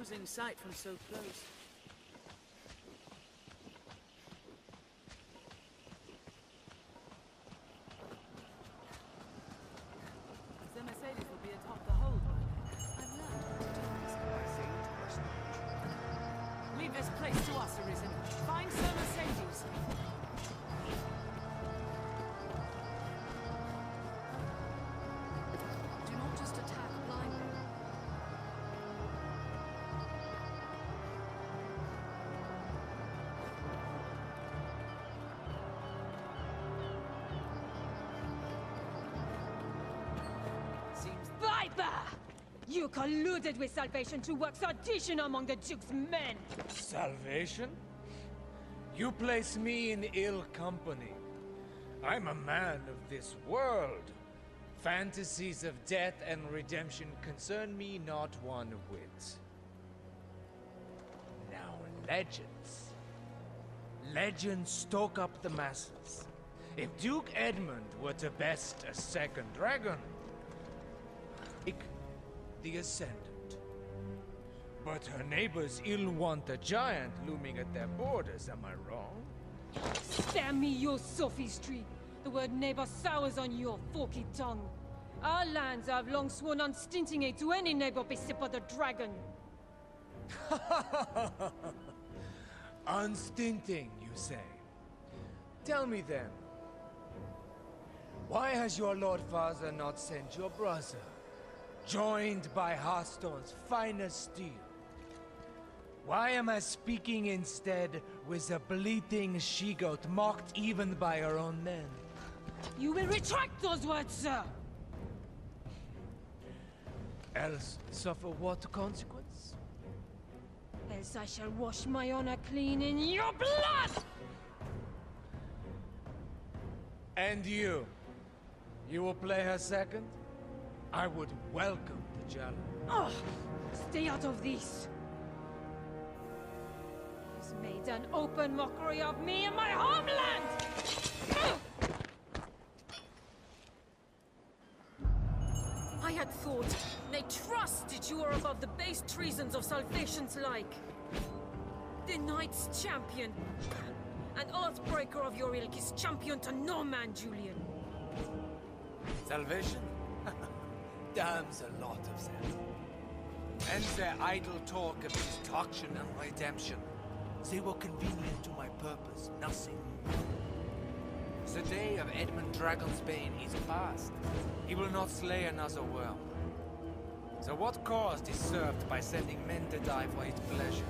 imposing sight from so close. The Mercedes will be atop the hold. I've learned what to do this. Leave this place to us, Arisen. Find Sir Mercedes. Do not just attack blindly. Seems Viper! You colluded with Salvation to work sedition among the Duke's men! Salvation? You place me in ill company. I'm a man of this world. Fantasies of death and redemption concern me not one whit. Now, legends. Legends stoke up the masses. If Duke Edmund were to best a second dragon, like the Ascendant. But her neighbors ill want a giant looming at their borders, am I wrong? Spare me your sophistry! The word neighbor sours on your forky tongue. Our lands have long sworn unstinting aid to any neighbor beset by the dragon. Unstinting, you say? Tell me then, why has your Lord Father not sent your brother, joined by Hearthstone's finest steel? Why am I speaking instead with a bleating she-goat mocked even by her own men? You will retract those words, sir! Else suffer what consequence? Else I shall wash my honor clean in your blood! And you? You will play her second? I would welcome the challenge. Ugh! Stay out of this! He's made an open mockery of me and my homeland! Ugh! I had thought, nay trusted you are above the base treasons of Salvation's like. The Knight's champion, and Earthbreaker of your ilk is champion to no man, Julian. Salvation? Damns a lot of them. And their idle talk of destruction and redemption. They were convenient to my purpose, nothing more. The day of Edmund Dragonsbane is past. He will not slay another worm. So what cause is served by sending men to die for his pleasure?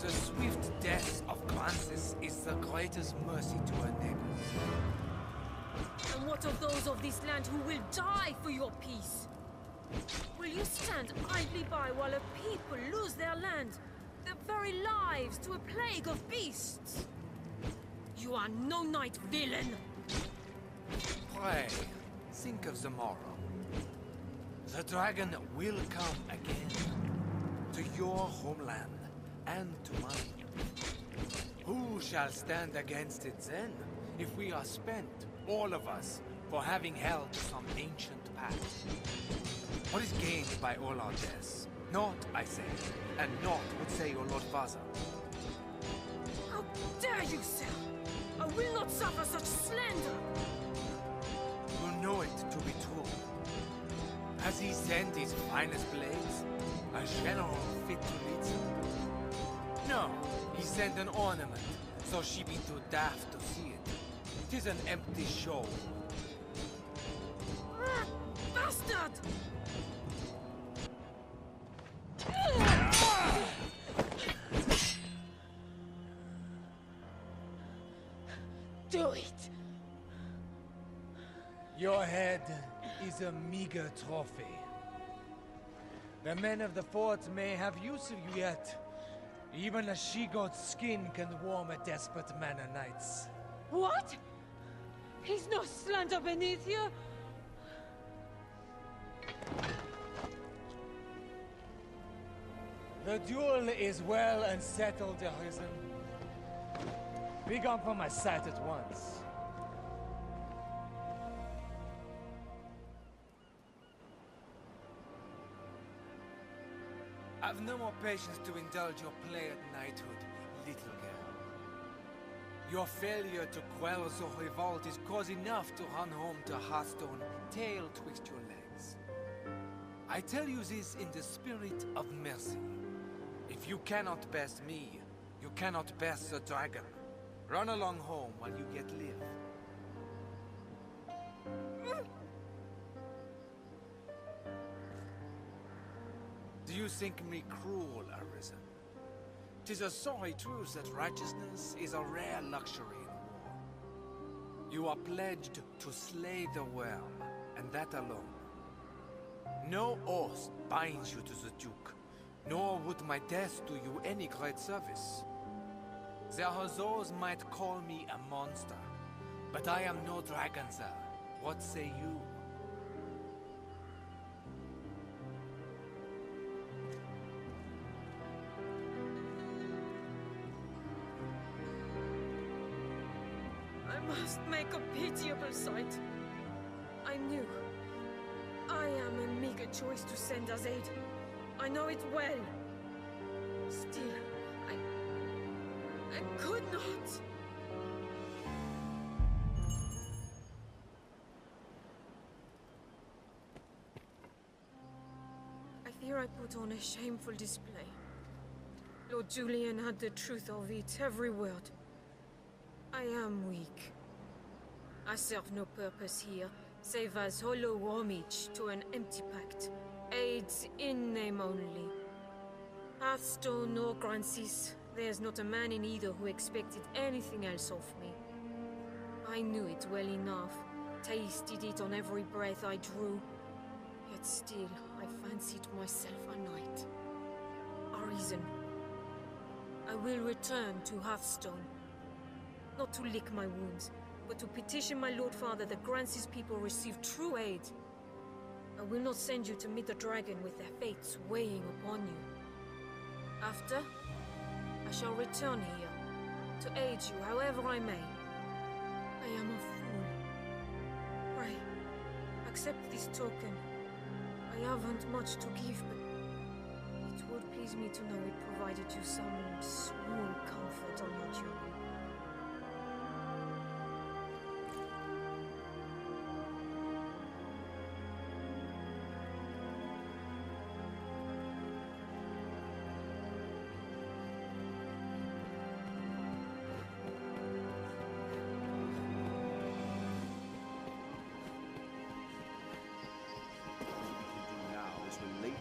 The swift death of Francis is the greatest mercy to her neighbors. And what of those of this land who will die for your peace? Will you stand idly by while a people lose their land, their very lives, to a plague of beasts? You are no knight, villain! Pray, think of the morrow. The dragon will come again. To your homeland, and to mine. Who shall stand against it then, if we are spent, all of us, for having held to some ancient path? What is gained by all our deaths? Naught, I say, and naught would say your Lord Father. How dare you, sir! I will not suffer such slander! You know it to be true. Has he sent his finest blades? A general fit to lead them? No, he sent an ornament, so she be too daft to see it. 'Tis an empty show. Bastard! Do it! Your head is a meager trophy. The men of the fort may have use of you yet. Even a she-goat's skin can warm a desperate man o' nights. What? He's no slander beneath you? The duel is well and settled, Arisen. Be gone from my sight at once. Have no more patience to indulge your play at knighthood, little girl. Your failure to quell the revolt is cause enough to run home to Hearthstone, tail twixt your legs. I tell you this in the spirit of mercy. If you cannot best me, you cannot best the dragon. Run along home while you yet live. Do you think me cruel, Arisen? 'Tis a sorry truth that righteousness is a rare luxury in war. You are pledged to slay the worm, and that alone. No oath binds you to the Duke, nor would my death do you any great service. There are those might call me a monster, but I am no dragon, sir. What say you? I must make a pitiable sight. I knew. I am a meager choice to send as aid. I know it well. Still, I could not. I fear I put on a shameful display. Lord Julian had the truth of it, every word. I am weak. I serve no purpose here, save as hollow homage to an empty pact. Aids in name only. Hearthstone or Grancis, there's not a man in either who expected anything else of me. I knew it well enough, tasted it on every breath I drew. Yet still, I fancied myself a knight. Arisen. I will return to Hearthstone. Not to lick my wounds, but to petition my Lord Father that Grancis people receive true aid. I will not send you to meet the dragon with their fates weighing upon you. After, I shall return here, to aid you however I may. I am a fool. Pray, accept this token. I haven't much to give, but it would please me to know it provided you some small comfort on your journey.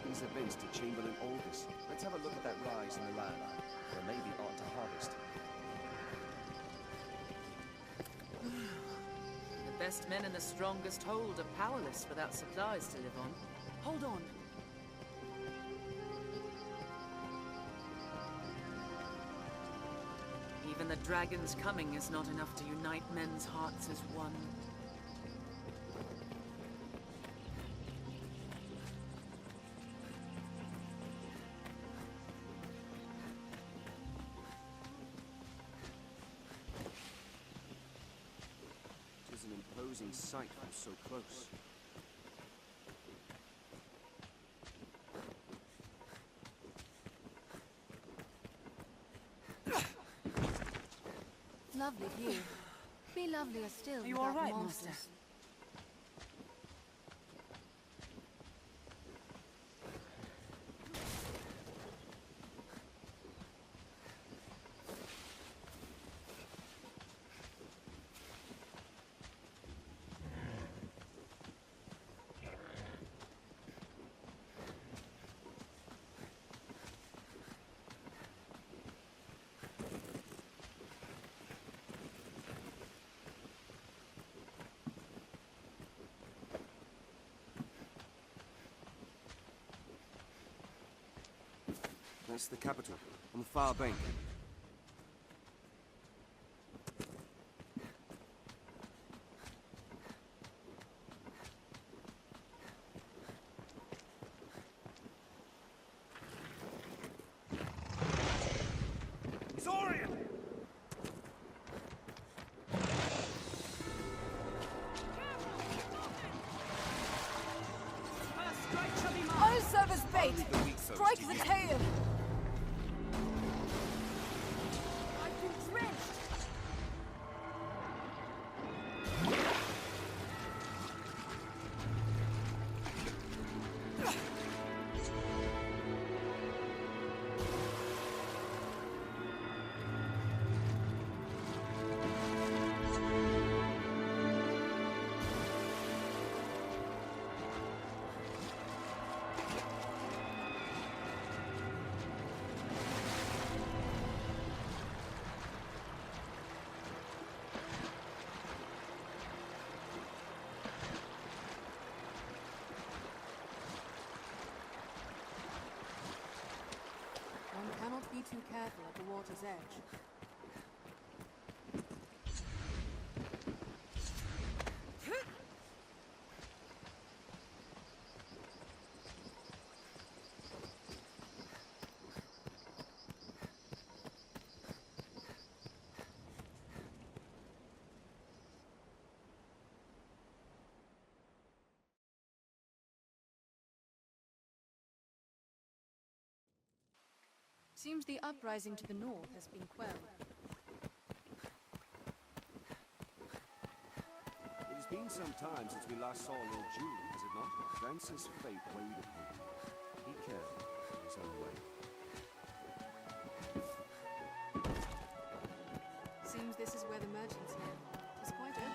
These events to Chamberlain Aldous. Let's have a look at that rise in the land. There may be art to harvest. The best men and the strongest hold are powerless without supplies to live on. Hold on. Even the dragon's coming is not enough to unite men's hearts as one. Imposing sight from so close. Lovely view. Be lovelier still. Are you without all right, monsters. Master? That's the capital, on the far bank. Arisen! serve as bait! Only the weak folks Strike do the you. tail! I've been drenched! One cannot be too careful at the water's edge. Seems the uprising to the north has been quelled. It has been some time since we last saw Lord Julian, has it not? Francis' fate weighed upon him. He cared in his own way. Seems this is where the merchants live. It's quite open.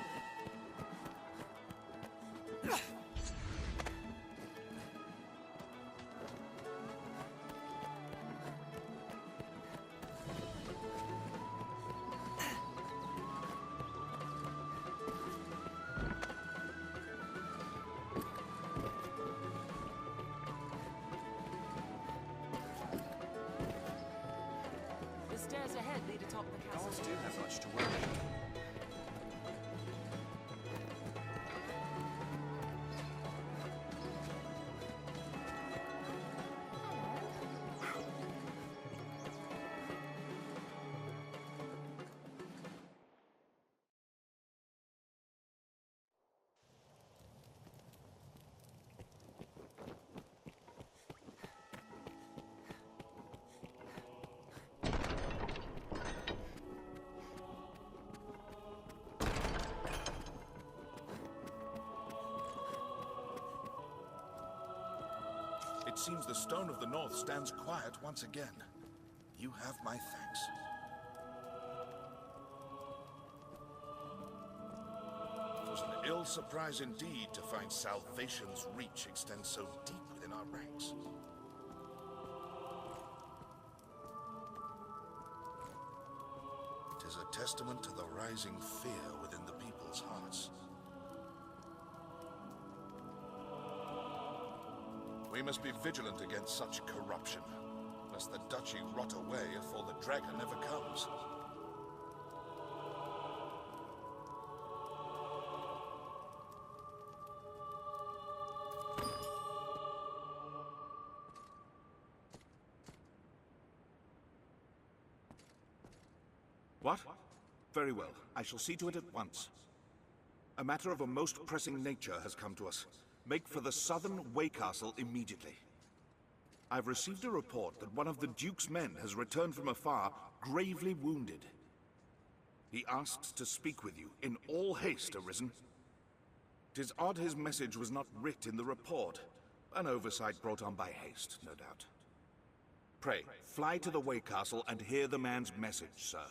The stairs ahead lead atop the castle. Guards do have much to worry about. It seems the Stone of the North stands quiet once again. You have my thanks. It was an ill surprise indeed to find salvation's reach extend so deep within our ranks. It is a testament to the rising fear within the people's hearts. We must be vigilant against such corruption, lest the duchy rot away afore the dragon ever comes. What? Very well. I shall see to it at once. A matter of a most pressing nature has come to us. Make for the southern Way Castle immediately. I've received a report that one of the Duke's men has returned from afar, gravely wounded. He asks to speak with you, in all haste, Arisen. 'Tis odd his message was not writ in the report. An oversight brought on by haste, no doubt. Pray, fly to the Way Castle and hear the man's message, sir.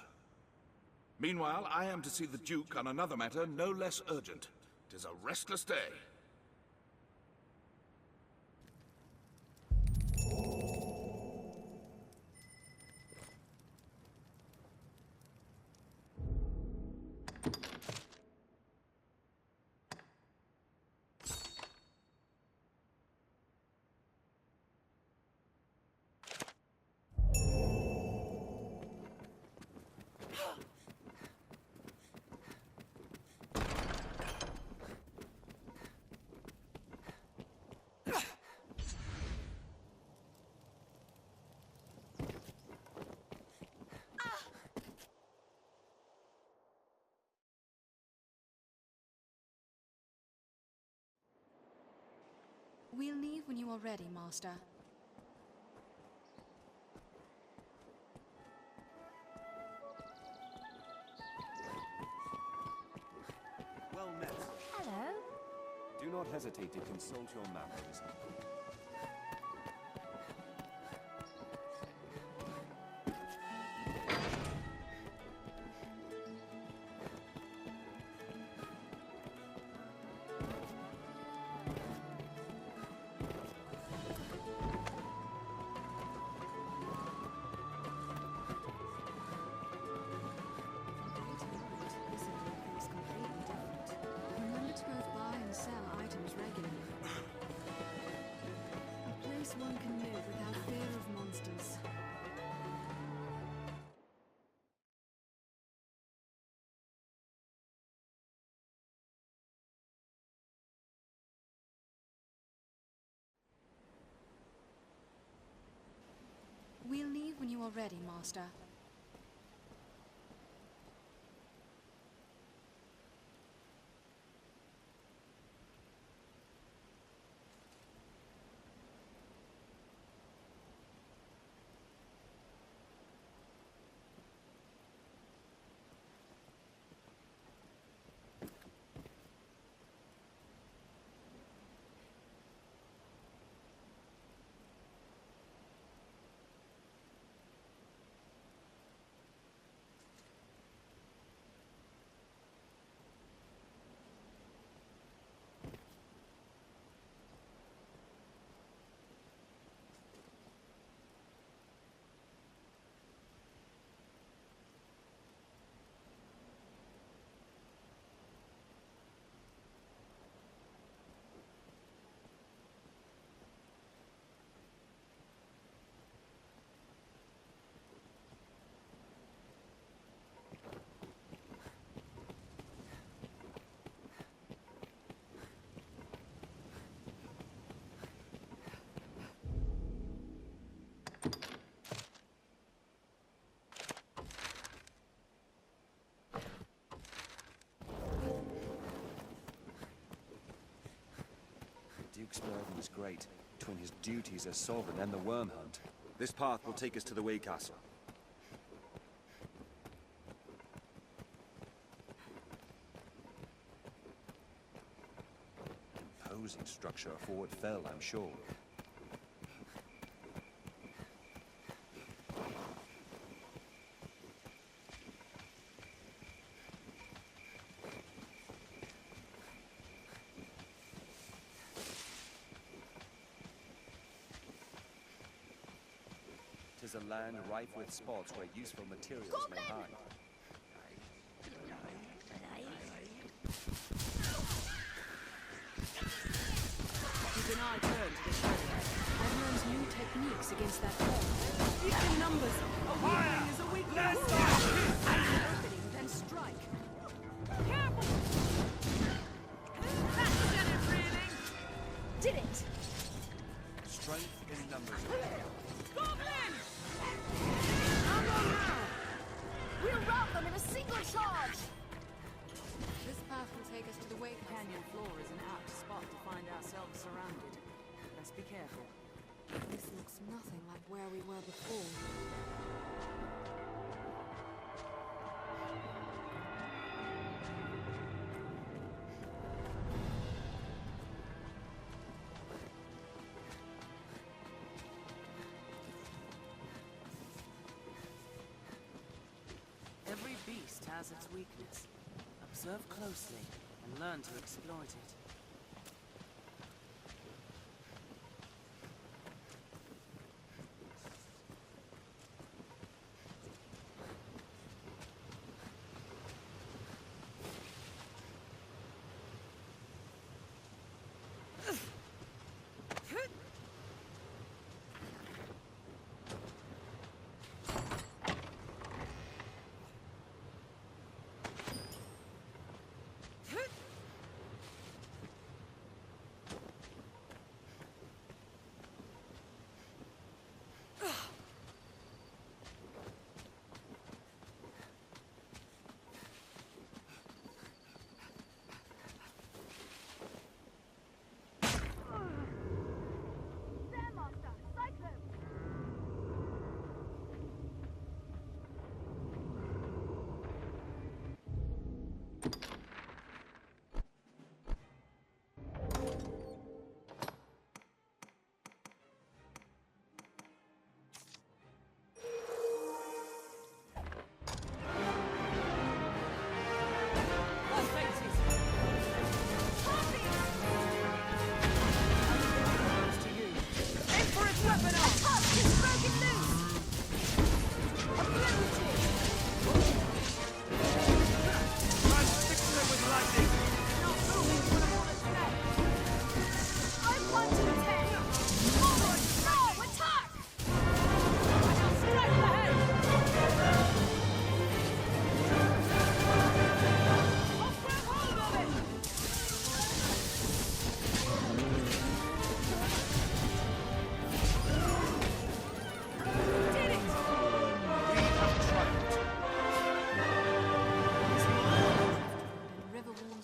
Meanwhile, I am to see the Duke on another matter no less urgent. 'Tis a restless day. We'll leave when you are ready, Master. Well met. Hello. Do not hesitate to consult your map, Arisen. Remember to both buy and sell items regularly. A place one can live without fear of monsters. We'll leave when you are ready, Master. The Duke's burden is great, between his duties as sovereign and the worm hunt. This path will take us to the Way Castle. Imposing structure a Fort Fell, I'm sure. Tis a land rife with spots where useful materials may hide. Keep an eye turned to the shadows. I've learned new techniques against that foe. Weak in numbers. A weakling is a weakling. Find an opening, then strike. Careful! That did it, really! Did it! Strength in numbers. Goblin! How long now? We'll rout them in a single charge! This path will take us to the Way Castle. Canyon floor is an apt spot to find ourselves surrounded. Let's be careful. This looks nothing like where we were before. Every beast has its weakness. Observe closely and learn to exploit it.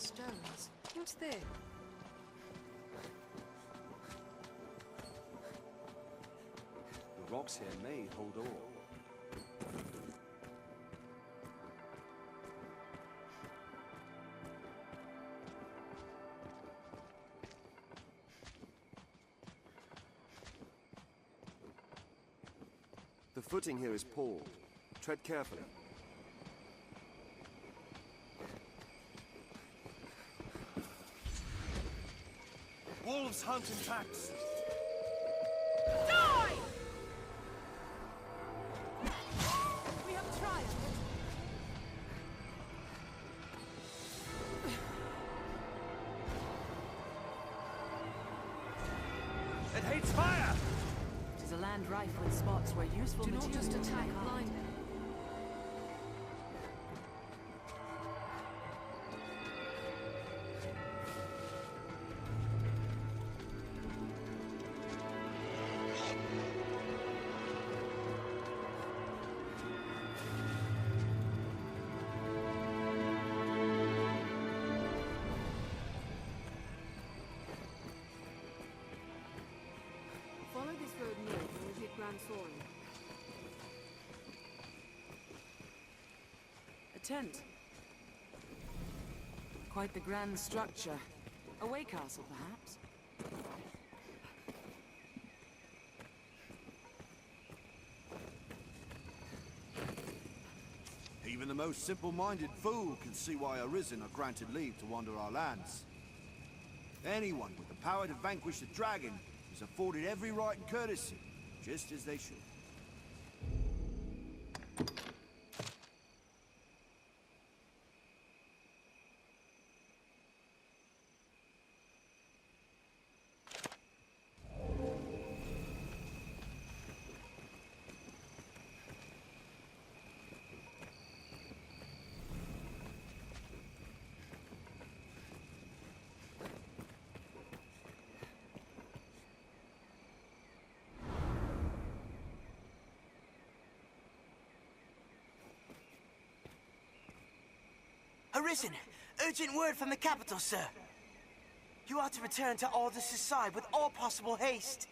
stones. What's this? The rocks here may hold ore. The footing here is poor. Tread carefully. Wolves hunt in packs. Die! We have triumphed. It hates fire! It is a land rife with spots where useful Do not materials just attack may hide. blindly. Follow this road north and we'll hit Grand Thorn. A tent. Quite the grand structure. A way castle, perhaps? Even the most simple-minded fool can see why Arisen are granted leave to wander our lands. Anyone with the power to vanquish the dragon is afforded every right and courtesy, just as they should. Arisen! Urgent word from the capital, sir. You are to return to Aldous' side with all possible haste.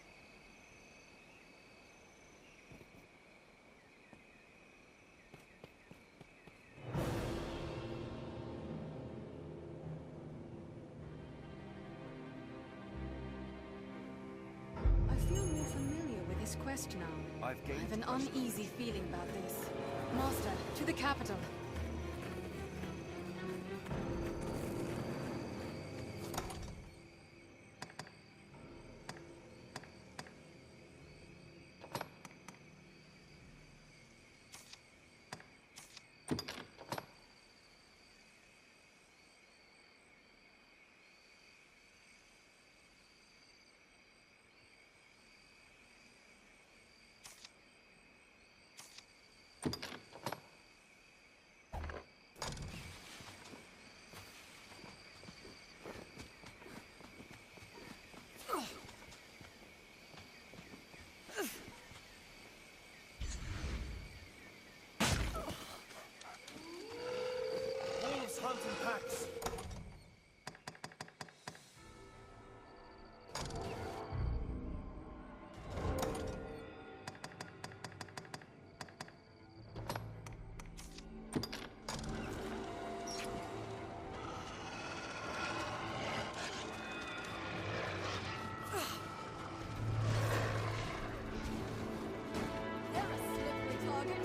I feel more familiar with this quest now. I've I gained have an trust. uneasy feeling about this. Master, to the capital. Wolves hunt in packs. They're a slippery target.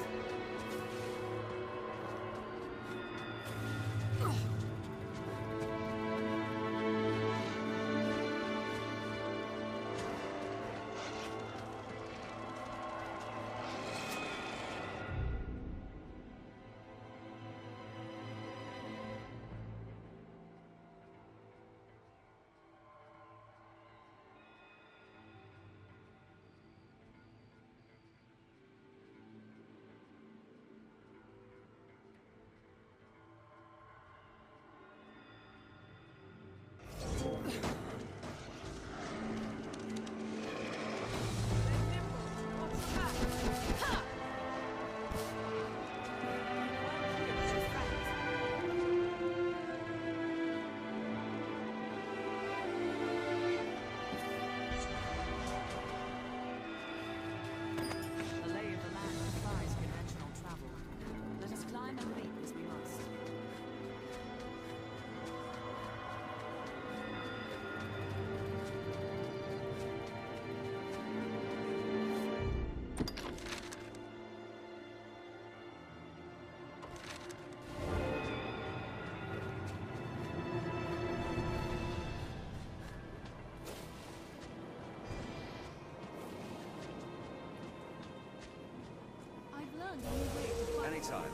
I've learned a new way to fight. Anytime.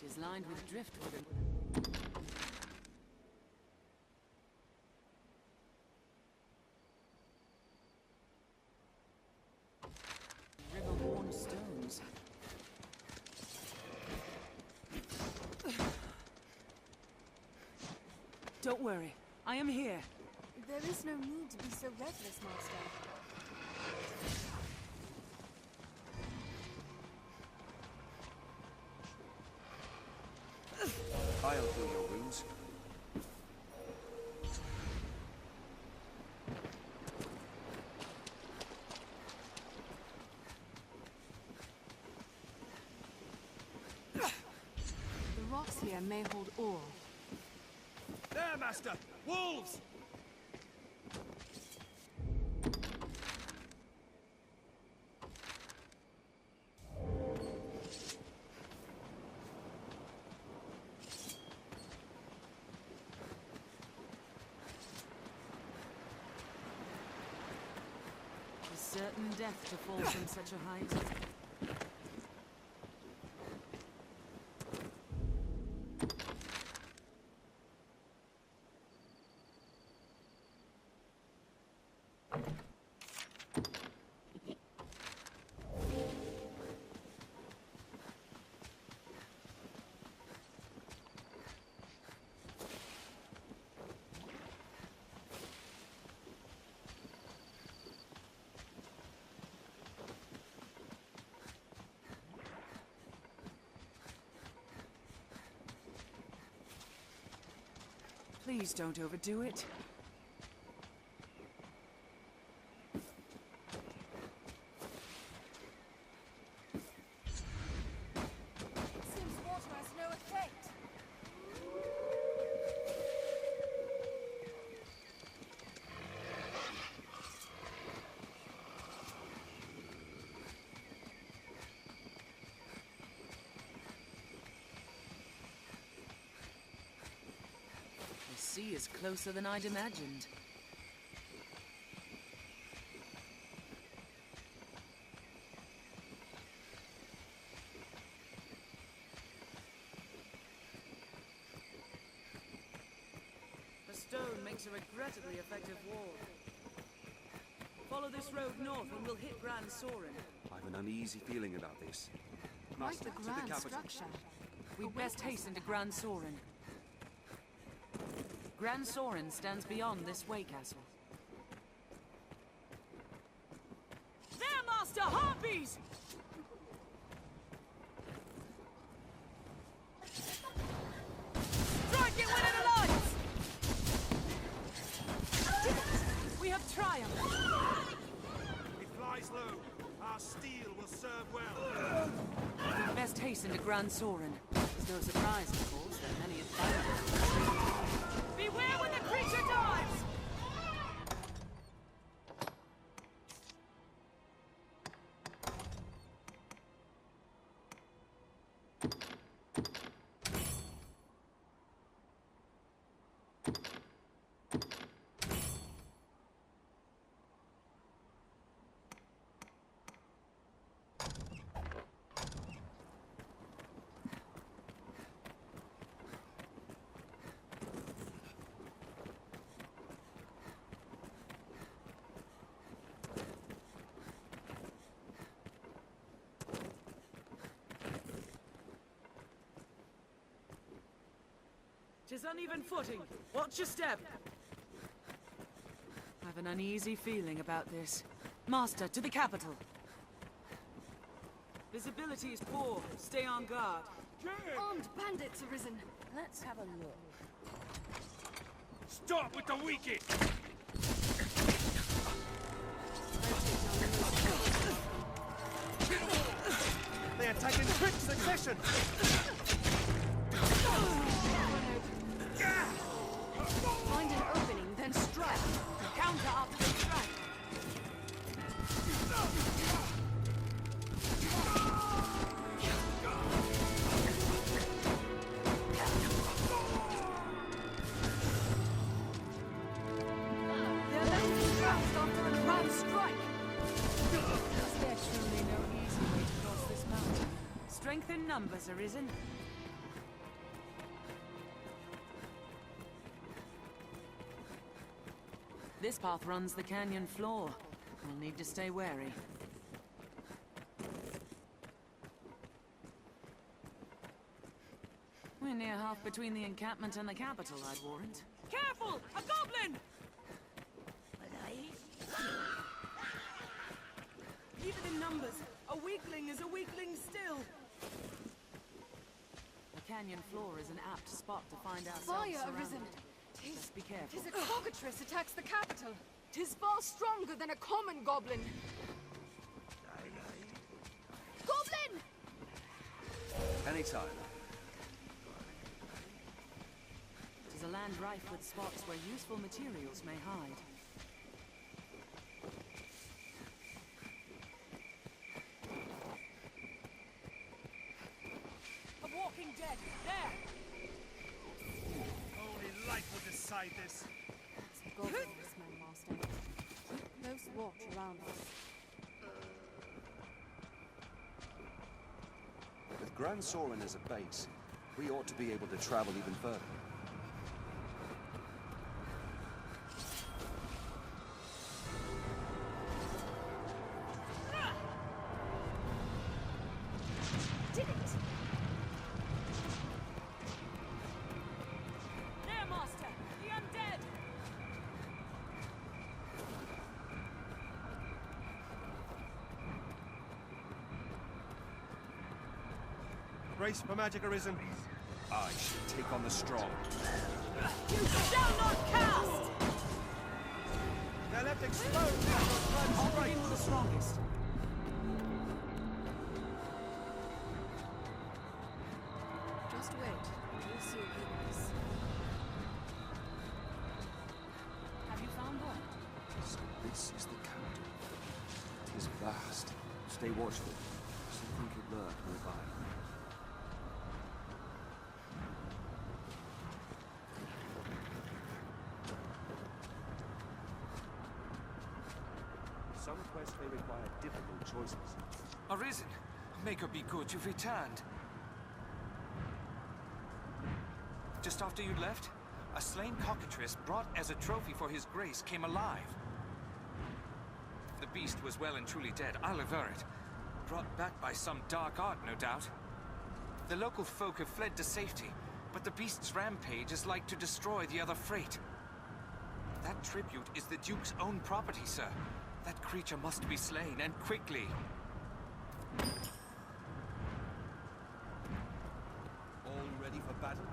It is lined with driftwood and... river-worn stones. Don't worry, I am here. There is no need to be so reckless, Master. I'll heal your wounds. The rocks here may hold ore. There, Master! Wolves! It's certain death to fall from such a height. Please don't overdo it. Seems water has no effect. The sea is closer than I'd imagined. The stone makes a regrettably effective wall. Follow this road north and we'll hit Grand Sorin. I've an uneasy feeling about this. Quite Master, the to grand capital. structure. We'd best hasten to Grand Sorin. Grand Sorin stands beyond this way castle. There, Master! Harpies! Strike it when it alights! We have triumphed. It flies low. Our steel will serve well. We'd best hasten to Grand Sorin. There's no surprise, of course, that many have found. Beware when the creature dives! Tis uneven footing. Watch your step. I've an uneasy feeling about this. Master, to the capital. Visibility is poor. Stay on guard. Armed bandits arisen. Let's have a look. Stop with the wicked! attack in quick succession! Find an opening, then strike. Counter after strike. Their left is crouched after a grand strike. There's truly no easy way to cross this mountain. Strength in numbers, Arisen. This path runs the canyon floor. We'll need to stay wary. We're near half between the encampment and the capital, I'd warrant. Careful! A goblin! Even in numbers, a weakling is a weakling still. The canyon floor is an apt spot to find ourselves Fire surrounded. arisen. Just be careful. Tis a cockatrice attacks the capital. Tis far stronger than a common goblin. Goblin! Anytime. Tis a land rife with spots where useful materials may hide. A walking dead. There! Only light will decide this. That's the goblin, small master. Keep close watch around us. With Grand Soren as a base, we ought to be able to travel even further. Did it! There, Master! The undead! Brace for magic, Arisen. I should take on the strong. You shall not cast! They're left exposed after a I'll strike. begin with the strongest. Just wait. You'll see a weakness. Have you found one? So this is the camp. It is vast. Stay watchful. Something could lurk nearby. Some quests may require difficult choices. Arisen, may God be good you've returned. Just after you'd left, a slain cockatrice brought as a trophy for his grace came alive. The beast was well and truly dead, I'll aver it. Brought back by some dark art, no doubt. The local folk have fled to safety, but the beast's rampage is like to destroy the other freight. That tribute is the Duke's own property, sir. That creature must be slain, and quickly. All ready for battle?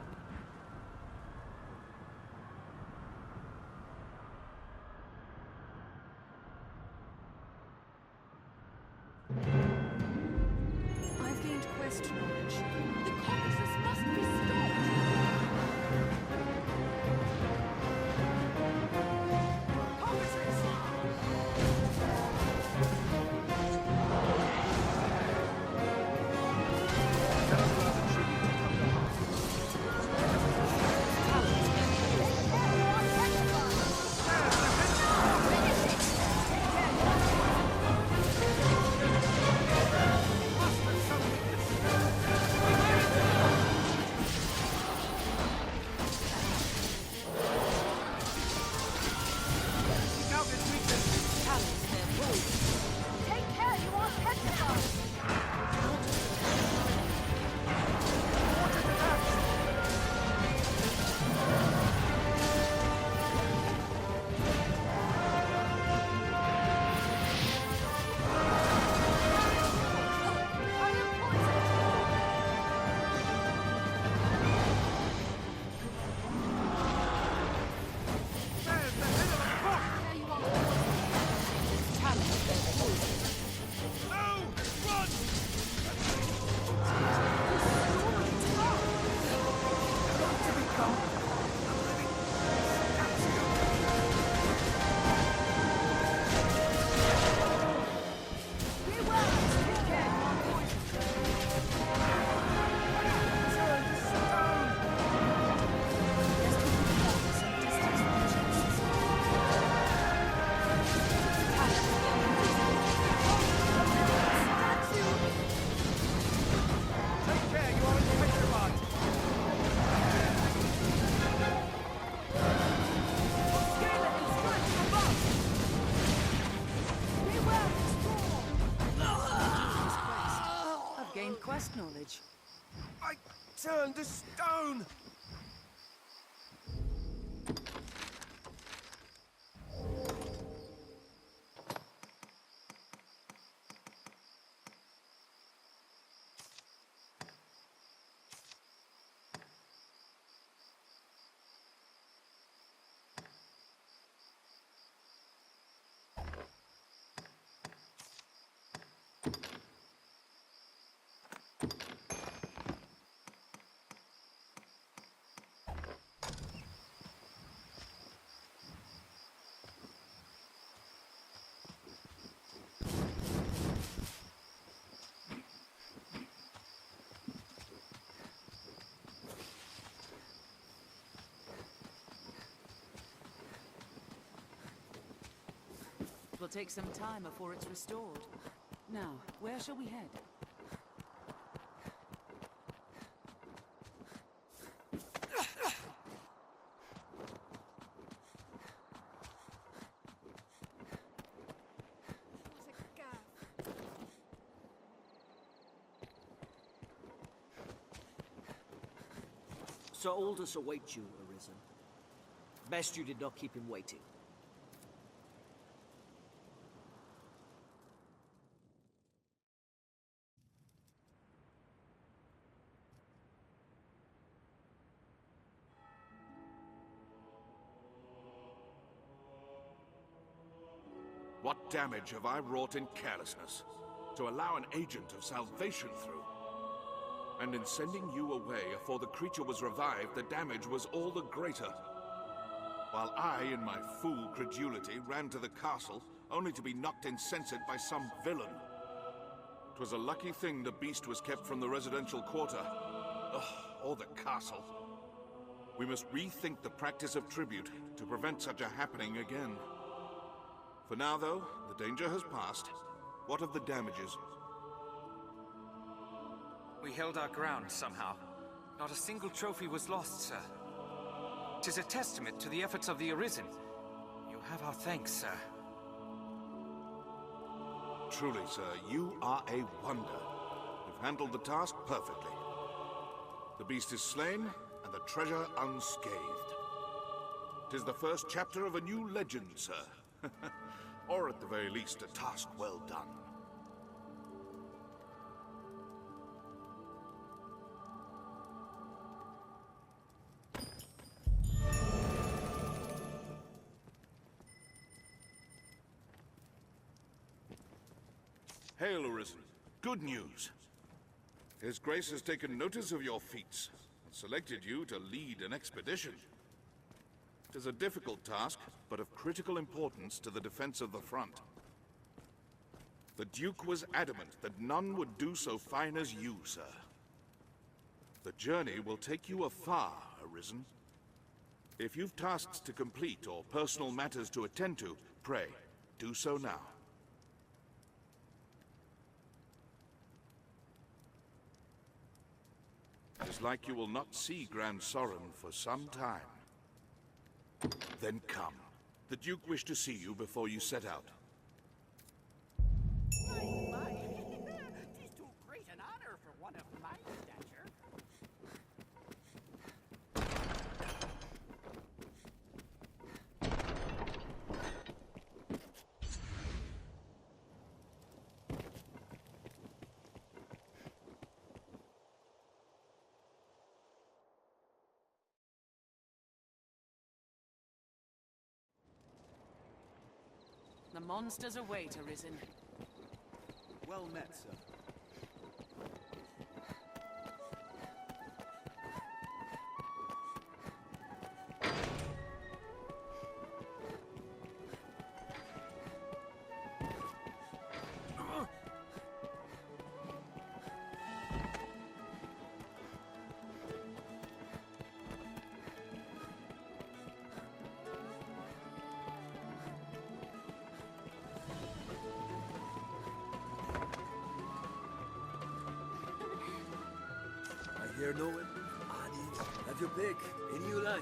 I've gained quest knowledge. The cockatrice must be stopped! Cockatrice! quest knowledge. I turned to stone! It will take some time before it's restored. Now, where shall we head? Sir Aldous awaits you, Arisen. Best you did not keep him waiting. What damage have I wrought in carelessness to allow an agent of salvation through? And in sending you away afore the creature was revived, the damage was all the greater. While I, in my fool credulity, ran to the castle, only to be knocked insensate by some villain. 'Twas a lucky thing the beast was kept from the residential quarter. Or the castle. We must rethink the practice of tribute to prevent such a happening again. For now, though, the danger has passed. What of the damages? We held our ground somehow. Not a single trophy was lost, sir. 'Tis a testament to the efforts of the Arisen. You have our thanks, sir. Truly, sir, you are a wonder. You've handled the task perfectly. The beast is slain, and the treasure unscathed. 'Tis the first chapter of a new legend, sir. Or at the very least, a task well done. Hail, Arisen. Good news. His Grace has taken notice of your feats and selected you to lead an expedition. It is a difficult task, but of critical importance to the defense of the front. The Duke was adamant that none would do so fine as you, sir. The journey will take you afar, Arisen. If you've tasks to complete or personal matters to attend to, pray, do so now. It is like you will not see Grand Sorin for some time. Then come. The Duke wished to see you before you set out. My, tis too great an honor for one of my stature. The monsters await, Arisen. Well met, sir. Here, no one? Adios. Have your pick. Any you like.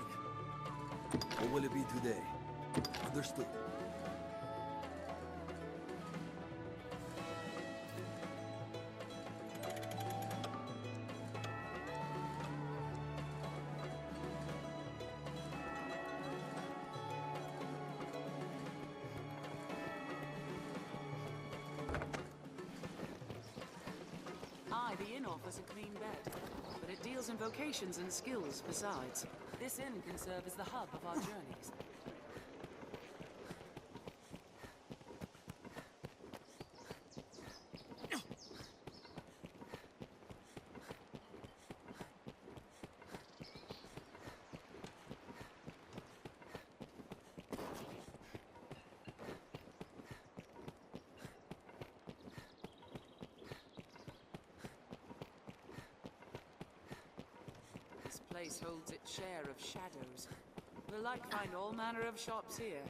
What will it be today? Understood. The inn offers a clean bed, but it deals in vocations and skills besides. This inn can serve as the hub of our journeys. This place holds its share of shadows. We'll like find all manner of shops here.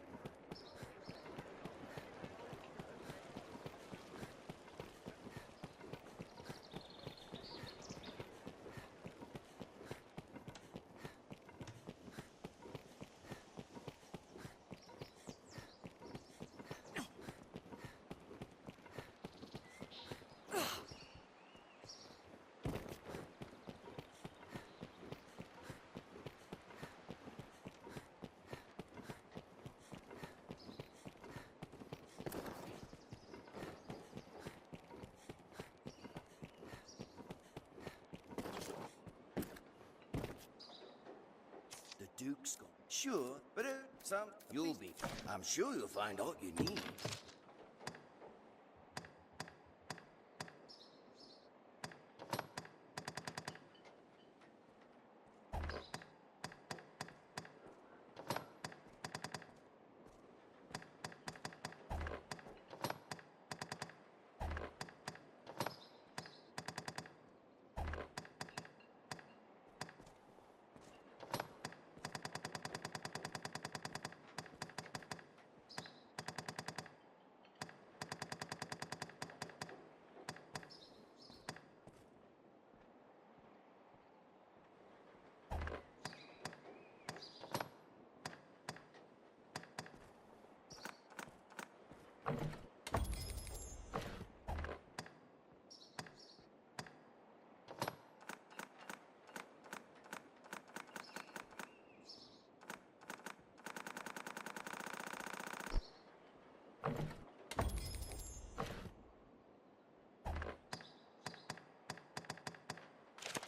The Duke's gone. Sure, but you'll be. I'm sure you'll find all you need.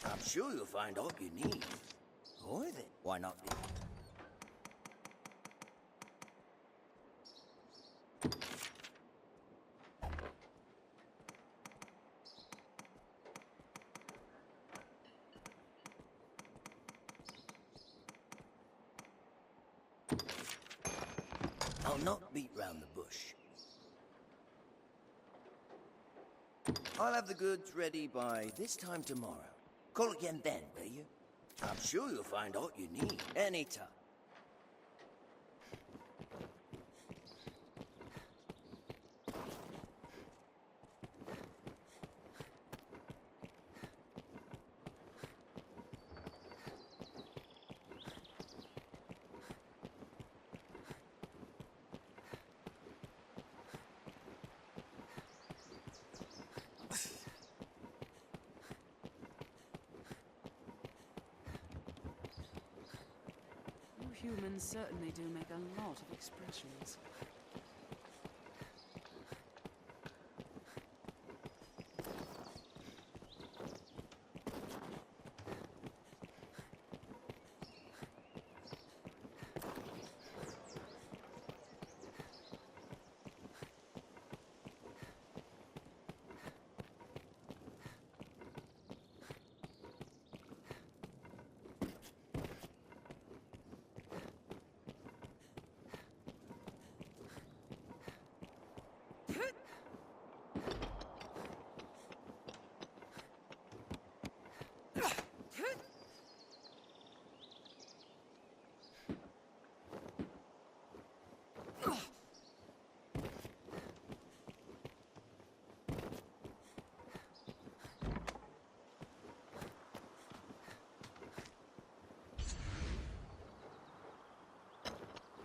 I'm sure you'll find all you need. Or then, why not be? I'll not beat round the bush. I'll have the goods ready by this time tomorrow. Call again then, will you? I'm sure you'll find all you need anytime. Humans certainly do make a lot of expressions.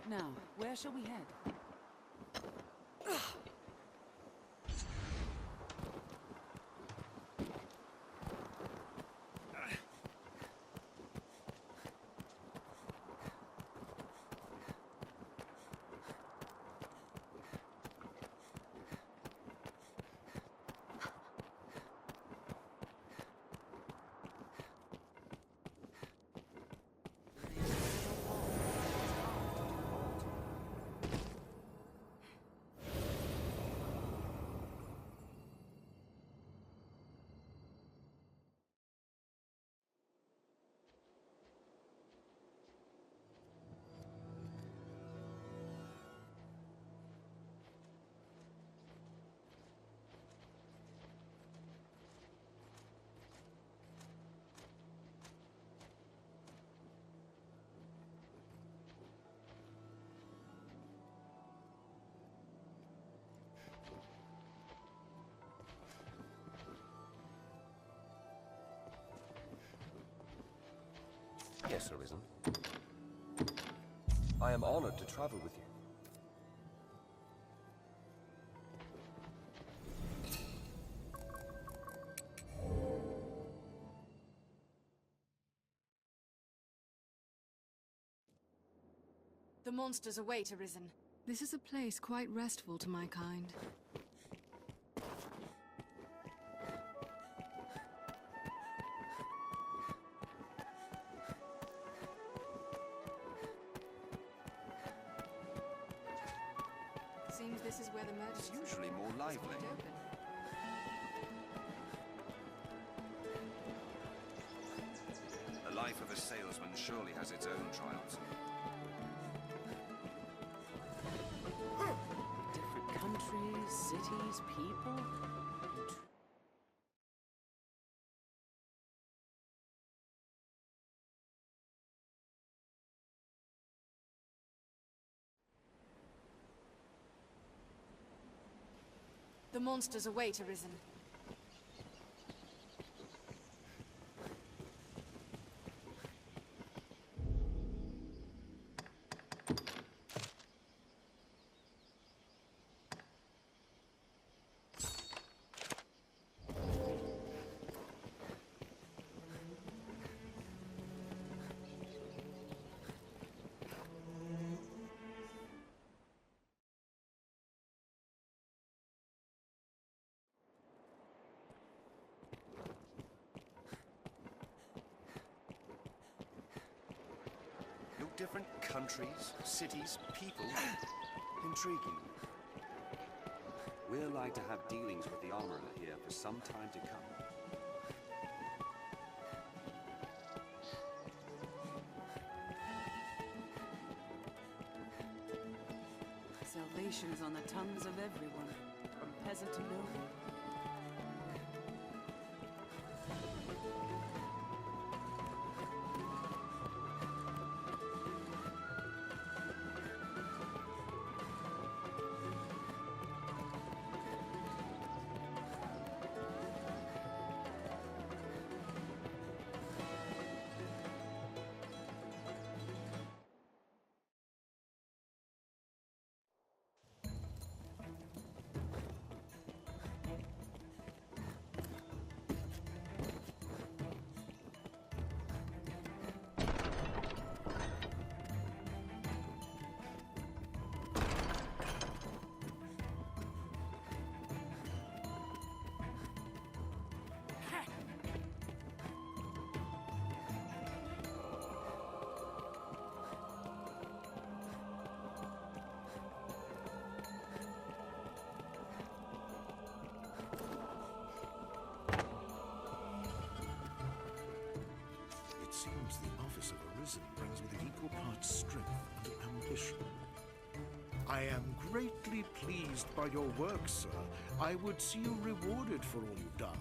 Now, where shall we head? Yes, Arisen. I am honored to travel with you. The monsters await, Arisen. This is a place quite restful to my kind. Seems this is where the murder It's usually more lively. The life of a salesman surely has its own trials. Different countries, cities, people. The monsters await, Arisen. No different countries, cities, people. Intriguing. We're like to have dealings with the armorer here for some time to come. Salvation is on the tongues of everyone, from peasant to noble. It seems the office of Arisen brings with it equal parts strength and ambition. I am greatly pleased by your work, sir. I would see you rewarded for all you've done.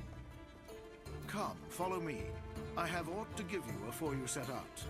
Come, follow me. I have aught to give you afore you set out.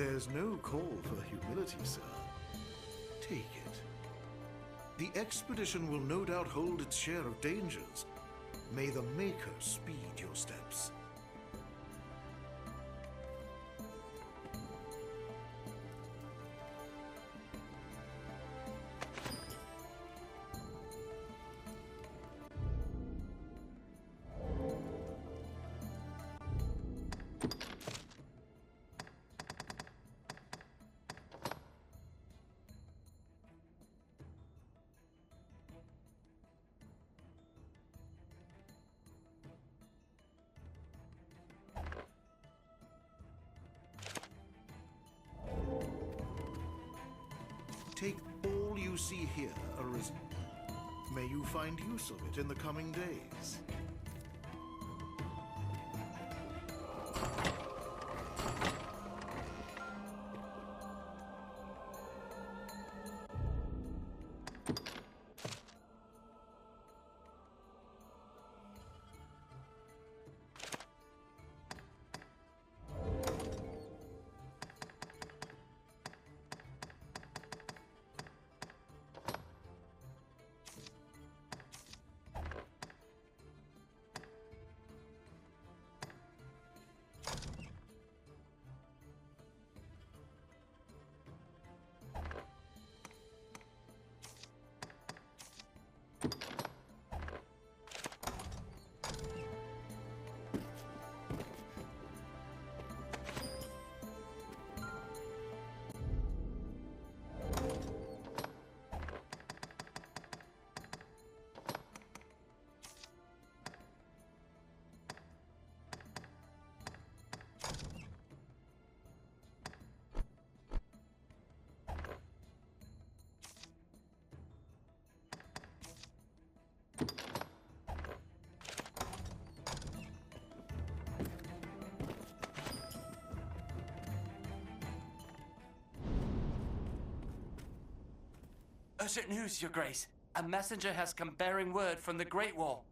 There's no call for humility, sir. Take it. The expedition will no doubt hold its share of dangers. May the Maker speed your steps. Take all you see here, Arisen. May you find use of it in the coming days. Urgent news, Your Grace. A messenger has come bearing word from the Great Wall.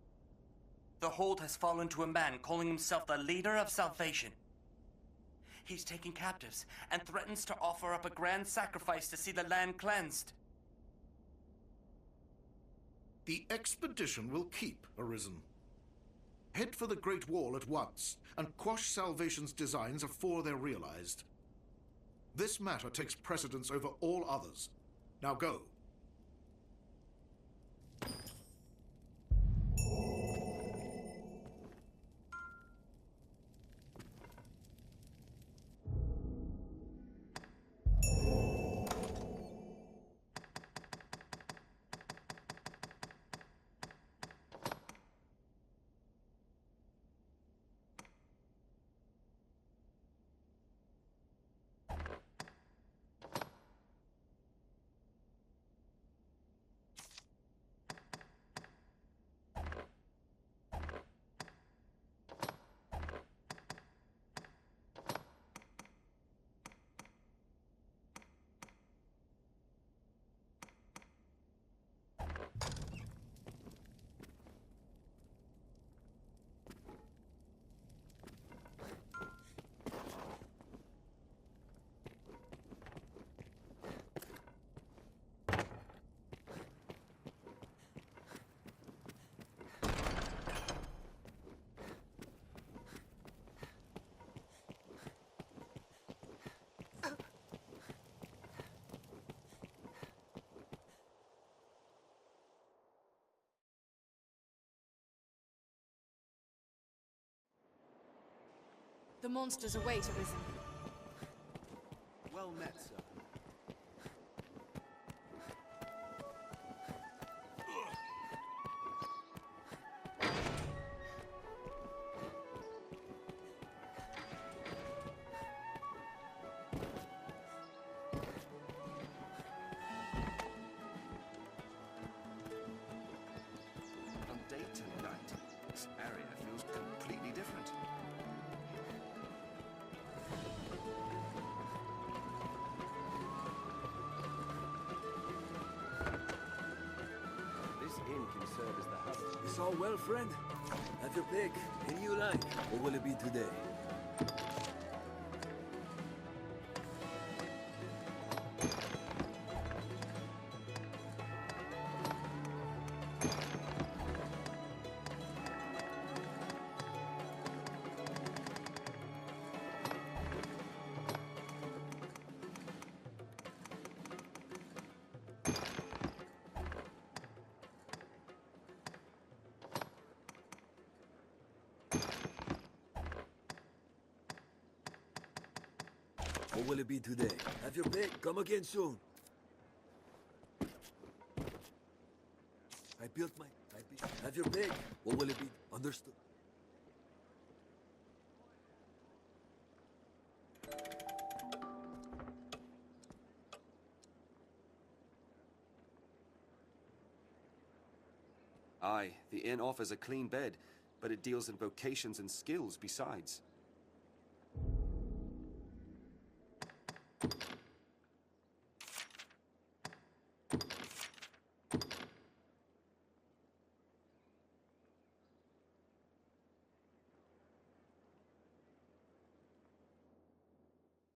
The hold has fallen to a man calling himself the leader of salvation. He's taking captives and threatens to offer up a grand sacrifice to see the land cleansed. The expedition will keep, Arisen. Head for the Great Wall at once, and quash Salvation's designs afore they're realized. This matter takes precedence over all others. Now go. The monsters await, Arisen. Well met, sir. From day to night, this area feels completely different. This inn can serve as the hub. It's all well, friend. Have your pick. Any you like. Or will it be today? What will it be today? Have your pick. Come again soon. I built my... Have your pick. What will it be? Understood. Aye, the inn offers a clean bed, but it deals in vocations and skills besides.